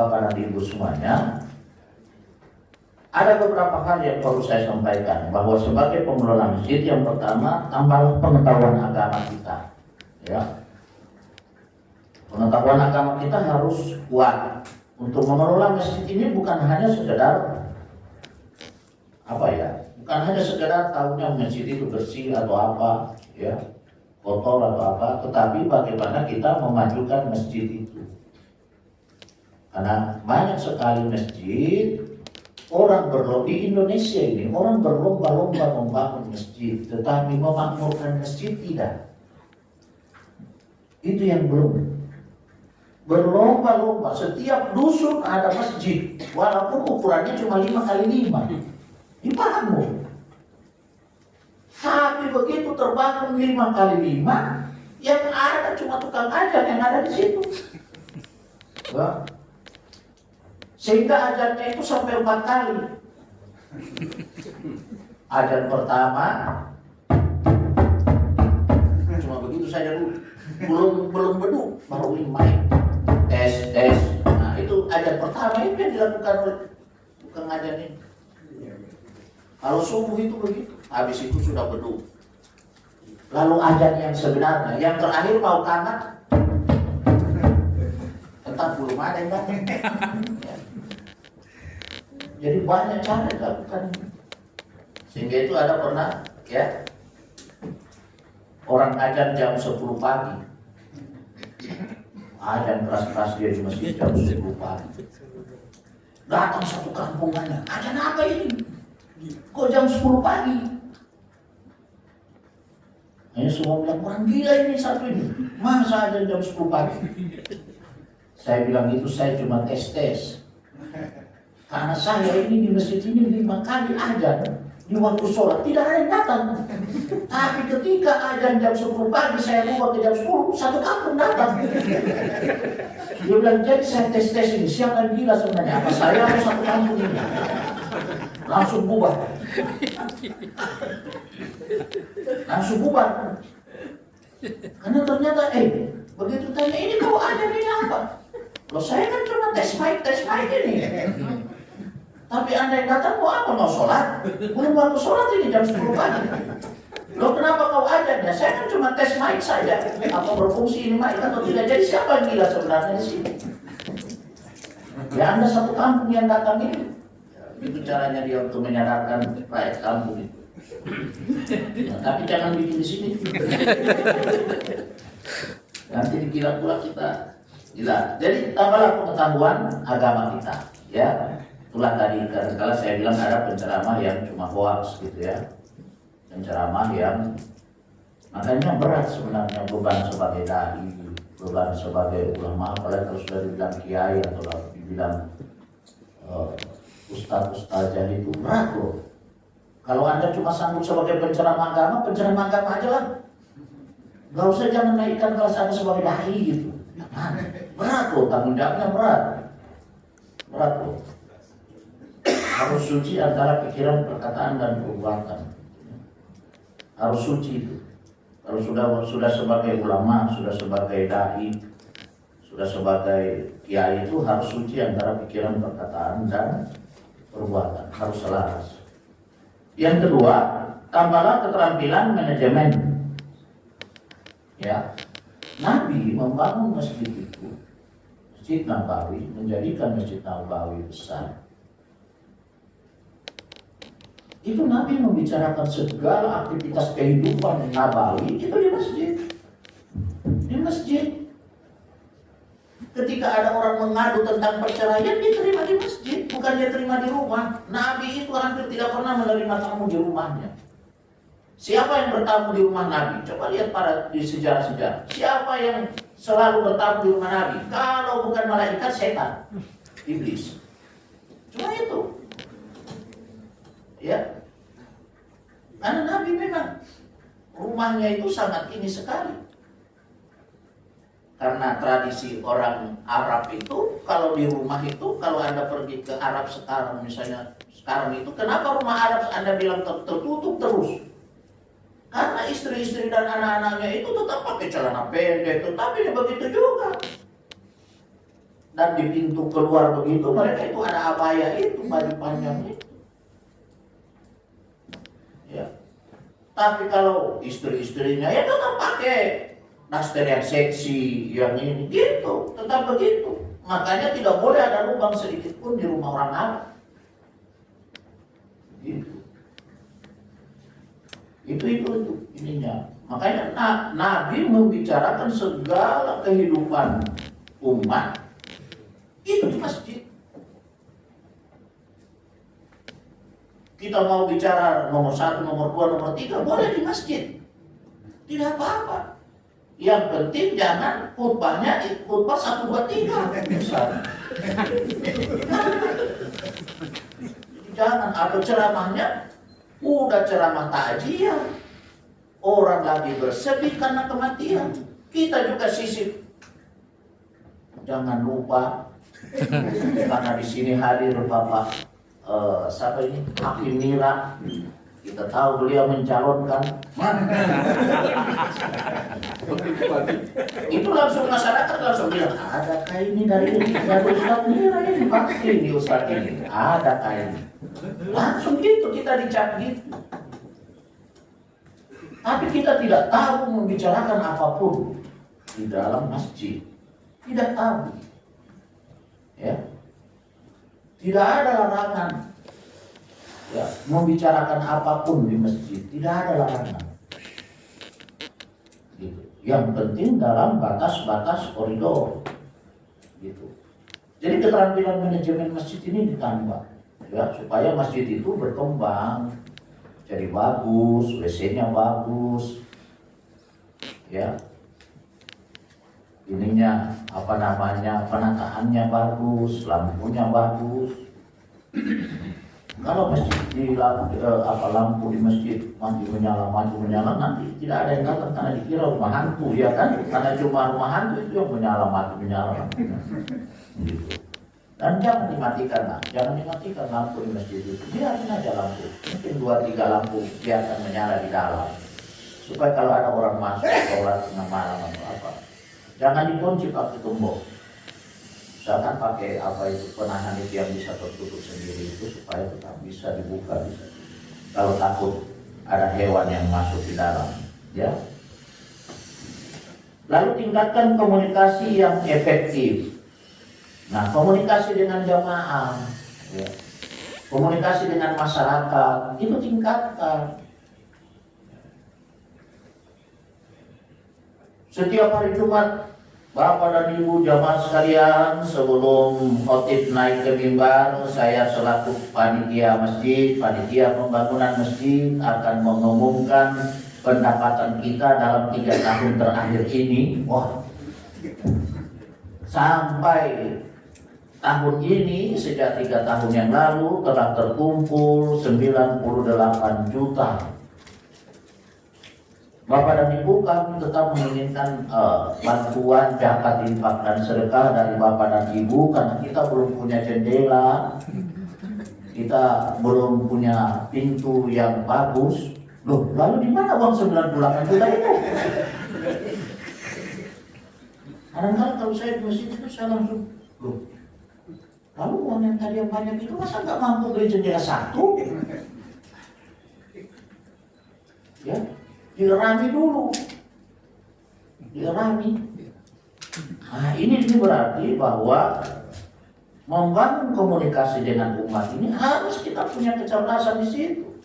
Bapak dan Ibu semuanya, ada beberapa hal yang perlu saya sampaikan, bahwa sebagai pengelola masjid, yang pertama, tambahlah pengetahuan agama kita. Ya. Pengetahuan agama kita harus kuat. Untuk mengelola masjid ini bukan hanya sekedar bukan hanya sekedar tahunya masjid itu bersih atau apa, ya, kotor atau apa, tetapi bagaimana kita memajukan masjid itu. Karena banyak sekali masjid, orang di Indonesia ini, orang berlomba-lomba membangun masjid, tetapi memakmurkan masjid tidak. Itu yang belum. Berlomba-lomba, setiap dusun ada masjid, walaupun ukurannya cuma 5x5, dibangun. Tapi begitu terbangun 5x5, yang ada cuma tukang ajar yang ada di situ. Wah. Sehingga azannya itu sampai 4 kali. Azan pertama cuma begitu saja dulu, belum beduk, baru mic, tes. Nah itu azan pertama itu yang dilakukan oleh tukang azan ini. Kalau subuh itu begitu, habis itu sudah beduk. Lalu azan yang sebenarnya, yang terakhir mau tamat, tetap belum ada yang datang. Jadi banyak cara dilakukan. Sehingga itu ada pernah, ya, orang azan jam 10 pagi. Azan keras-keras dia di masjid jam 10 pagi. Datang satu kampungannya, azan apa ini? Kok jam 10 pagi? Ini semua bilang, orang gila ini satu ini. Masa azan jam 10 pagi? Saya bilang itu saya cuma tes. Karena saya ini di masjid ini 5 kali azan di waktu sholat, tidak ada yang datang. Tapi ketika azan jam 10 pagi, saya lupa ke jam 10, satu kampung datang. Dia bilang, jadi saya tes ini, siapa yang gila sebenarnya? Apa saya atau satu kampung ini? Langsung bubar. Karena ternyata, begitu tanya, ini kau azan ini apa? Loh saya kan cuma tes mic ini. Tapi anda yang datang mau apa? Mau sholat? Belum waktu sholat ini jam 10 pagi. Loh kenapa kau azan? Ya saya kan cuma tes mic saja. Apa berfungsi ini mic atau tidak? Jadi siapa yang gila sebenarnya di sini? Ya anda satu kampung yang datang ini. Itu caranya dia untuk menyadarkan rakyat kampung itu. Nah, tapi jangan bikin di sini. Nanti dikira pula kita gila. Jadi tambahlah pengetahuan agama kita, ya. Itulah tadi kadang-kala saya bilang ada penceramah yang cuma hoax gitu ya. Penceramah yang makanya berat sebenarnya beban sebagai dai, beban sebagai ulama, apalagi kalau sudah dibilang kiai atau dibilang ustaz-ustazah itu berat loh. Kalau anda cuma sanggup sebagai penceramah agama aja lah. Gak usah jangan naikkan kelas anda sebagai dai gitu. Berat loh, tanggung jawabnya berat loh. Harus suci antara pikiran, perkataan, dan perbuatan. Harus suci itu. Kalau sudah sebagai ulama, sudah sebagai dai, sudah sebagai kiai itu harus suci antara pikiran, perkataan, dan perbuatan. Harus selaras. Yang kedua, tambahlah keterampilan manajemen. Ya, Nabi membangun masjid itu, Masjid Nabawi, menjadikan Masjid Nabawi besar. Itu Nabi membicarakan segala aktivitas kehidupan Nabawi itu di masjid. Di masjid. Ketika ada orang mengadu tentang perceraian, diterima di masjid, bukan dia terima di rumah. Nabi itu hampir tidak pernah menerima tamu di rumahnya. Siapa yang bertamu di rumah Nabi? Coba lihat di sejarah-sejarah. Siapa yang selalu bertamu di rumah Nabi? Kalau bukan malaikat, setan, iblis. Cuma itu. Ya, karena Nabi memang rumahnya itu sangat ini sekali. Karena tradisi orang Arab itu, kalau di rumah itu, kalau anda pergi ke Arab sekarang, misalnya sekarang itu, kenapa rumah Arab anda bilang tertutup terus? Karena istri-istri dan anak-anaknya itu tetap pakai celana pendek, tetapi begitu juga. dan di pintu keluar begitu mereka itu ada abaya itu, baju panjang itu. Ya. Tapi kalau istri-istrinya ya tetap pakai daster yang seksi, yang ini gitu, tetap begitu. Makanya tidak boleh ada lubang sedikit pun di rumah orang Arab. Gitu. Itu ininya. Makanya Nabi membicarakan segala kehidupan umat itu di masjid. Kita mau bicara nomor 1, nomor 2, nomor 3 boleh di masjid. Tidak apa-apa. Yang penting jangan khutbahnya khutbah 1, 2, 3 misalnya. Jangan, atau ceramahnya udah ceramah takjiah. Orang lagi bersedih karena kematian. Kita juga sisip. Jangan lupa karena di sini hadir Bapak siapa ini? Hakim Mira. Kita tahu beliau mencalonkan. Itu langsung masyarakat langsung bilang, adakah ini dari Ustaz Mira ini? Pasti ini Ustaz ini. Adakah ini? Langsung gitu kita dicap gitu. Tapi kita tidak tahu membicarakan apapun di dalam masjid. Tidak tahu. Ya. Tidak ada larangan ya, membicarakan apapun di masjid. Tidak ada larangan. Gitu. Yang penting dalam batas-batas koridor. Gitu. Jadi keterampilan manajemen masjid ini ditambah ya, supaya masjid itu berkembang, jadi bagus, WC-nya bagus, ya. Ininya penataannya bagus, lampunya bagus. Kalau masjid di lampu di masjid mati menyala nanti tidak ada yang datang karena dikira rumah hantu, ya kan? Karena cuma rumah hantu itu yang mati menyala. Gitu. Dan jangan dimatikan lampu di masjid itu. Biarin aja lampu, mungkin 2-3 lampu biarkan menyala di dalam, supaya kalau ada orang masuk sholat tengah malam atau apa, jangan dikunci pakai gembok. Misalkan pakai penahan itu yang bisa tertutup sendiri itu supaya tetap bisa dibuka. Kalau takut ada hewan yang masuk di dalam, ya. Lalu tingkatkan komunikasi yang efektif. Nah, komunikasi dengan jamaah, ya. Komunikasi dengan masyarakat itu tingkatkan. Setiap hari Jumat, Bapak dan Ibu jamaah sekalian, sebelum khotib naik ke mimbar, saya selaku panitia masjid, panitia pembangunan masjid akan mengumumkan pendapatan kita dalam 3 tahun terakhir ini. Wah, sampai tahun ini sejak 3 tahun yang lalu telah terkumpul 98 juta. Bapak dan Ibu, kami tetap menginginkan bantuan zakat, infak dan sedekah dari Bapak dan Ibu karena kita belum punya jendela, kita belum punya pintu yang bagus. Loh, lalu di mana uang 98 juta itu? Kadang-kadang kalau saya di masjid itu saya langsung, loh, lalu uang yang tadi yang banyak itu masa nggak mampu beli jendela 1? Ya. Dirami dulu. Nah, ini berarti bahwa membangun komunikasi dengan umat ini harus kita punya kecerdasan di situ.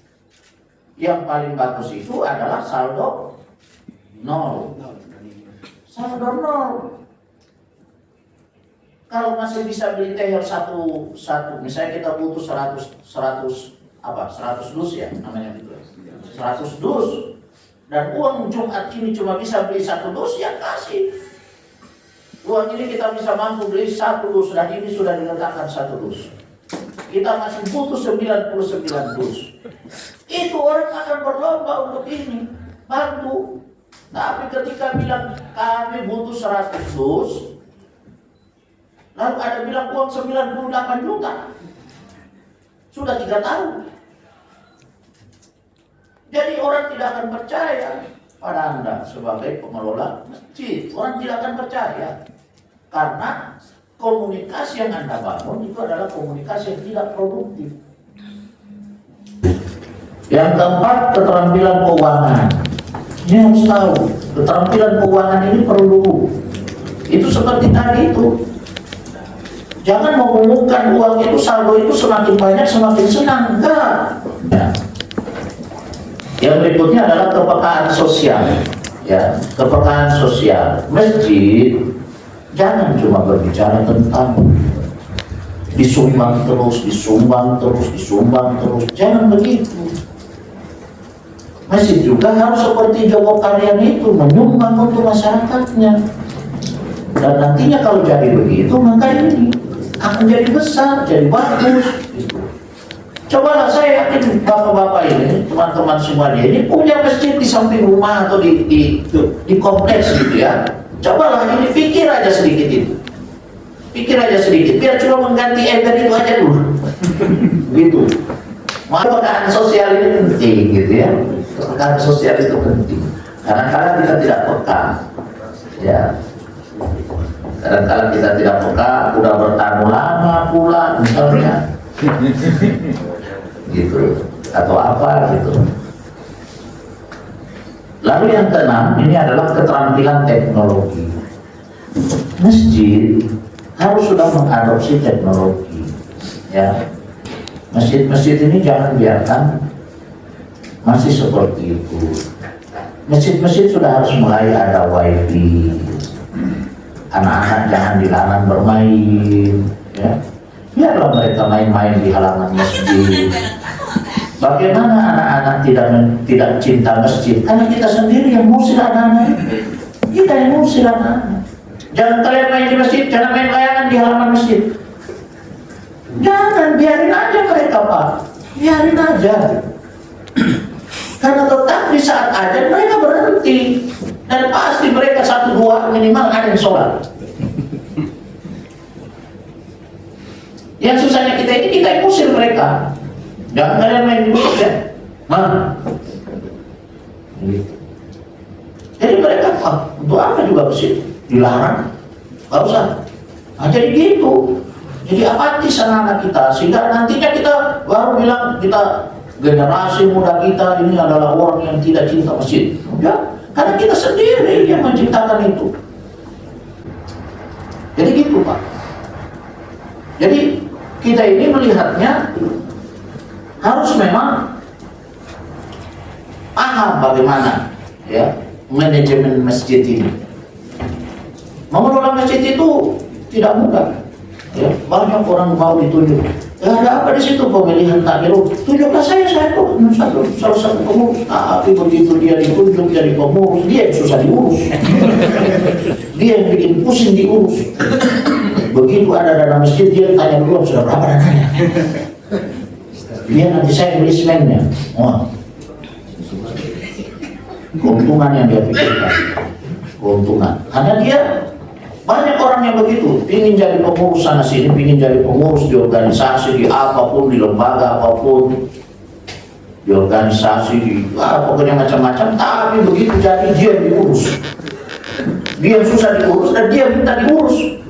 Yang paling bagus itu adalah saldo 0. Saldo 0. Kalau masih bisa beli teh satu, misalnya kita butuh 100 dus ya namanya gitu. 100 dus. Dan uang Jumat ini cuma bisa beli 1 dus, ya kasih. Uang ini kita bisa mampu beli 1 dus dan ini sudah diletakkan 1 dus. Kita masih butuh 99 dus. Itu orang akan berlomba untuk ini, bantu. Tapi ketika bilang kami butuh 100 dus, lalu ada bilang uang 98 juta. Sudah 3 tahun. Jadi orang tidak akan percaya pada Anda sebagai pengelola masjid. Orang tidak akan percaya. Karena komunikasi yang Anda bangun itu adalah komunikasi yang tidak produktif. Yang keempat, keterampilan keuangan. Ini harus tahu, keterampilan keuangan ini perlu. Itu seperti tadi itu. Jangan mengumumkan uang itu, saldo itu semakin banyak semakin senang. Enggak. Ya. Yang berikutnya adalah kepekaan sosial. Ya, kepekaan sosial. Masjid jangan cuma berbicara tentang disumbang terus, disumbang terus, disumbang terus. Jangan begitu. Masjid juga harus seperti Joko Karyan itu, menyumbang untuk masyarakatnya. Dan nantinya kalau jadi begitu, maka ini akan jadi besar, jadi bagus. Cobalah, saya yakin bapak-bapak ini, teman-teman semuanya ini punya masjid di samping rumah atau di kompleks gitu ya. Cobalah ini pikir aja sedikit itu. Pikir aja sedikit, biar cuma mengganti ember itu aja dulu. Gitu. Kepekaan sosial ini penting gitu ya. Kepekaan sosial itu penting. Kadang-kadang kita tidak peka. Ya. Kadang-kadang kita tidak peka, udah bertamu lama pula misalnya. Gitu. Atau apa gitu. Lalu yang keenam, ini adalah keterampilan teknologi. Masjid harus sudah mengadopsi teknologi. Ya. Masjid-masjid ini jangan biarkan masih seperti itu. Masjid-masjid sudah harus mulai ada wifi. Anak-anak jangan dilarang bermain, ya. Biarlah mereka main-main di halaman masjid. Bagaimana anak-anak tidak cinta masjid? Karena kita sendiri yang ngusir anak-anak. Kita yang ngusir anak-anak. Jangan kalian main di masjid, jangan main layangan di halaman masjid. Jangan, biarin aja mereka, Pak. Biarin aja. Karena tetap di saat ajan mereka berhenti. Dan pasti mereka 1-2 minimal ada yang sholat. Yang susahnya kita ini, kita yang usir mereka. Jangan kalian main di masjid ya. Mana? Jadi mereka, untuk apa juga masjid? Dilarang? Gak usah. Nah, jadi gitu. Jadi apatis anak-anak kita, sehingga nantinya kita baru bilang kita generasi muda kita ini adalah orang yang tidak cinta masjid. Ya, karena kita sendiri yang menciptakan itu. Jadi gitu, Pak. Jadi kita ini melihatnya harus memang paham bagaimana ya manajemen masjid ini. Mengelola masjid itu tidak mudah. Ya, banyak orang mau ditunjuk. Ya, ada apa di situ pemilihan takmir? Tunjuklah saya kok salah satu pengurus. Tapi begitu dia ditunjuk jadi pengurus, dia yang susah diurus. Dia yang bikin pusing diurus. Begitu ada dana masjid, dia tanya dulu sudah berapa dananya. Dia nanti saya beli semennya. Oh. Keuntungan yang dia pikirkan. Keuntungan. Karena dia banyak orang yang begitu, ingin jadi pengurus sana sini, ingin jadi pengurus di organisasi, di apapun, di lembaga apapun, di organisasi, di pokoknya macam-macam. Tapi begitu jadi dia diurus, dia susah diurus dan dia minta diurus.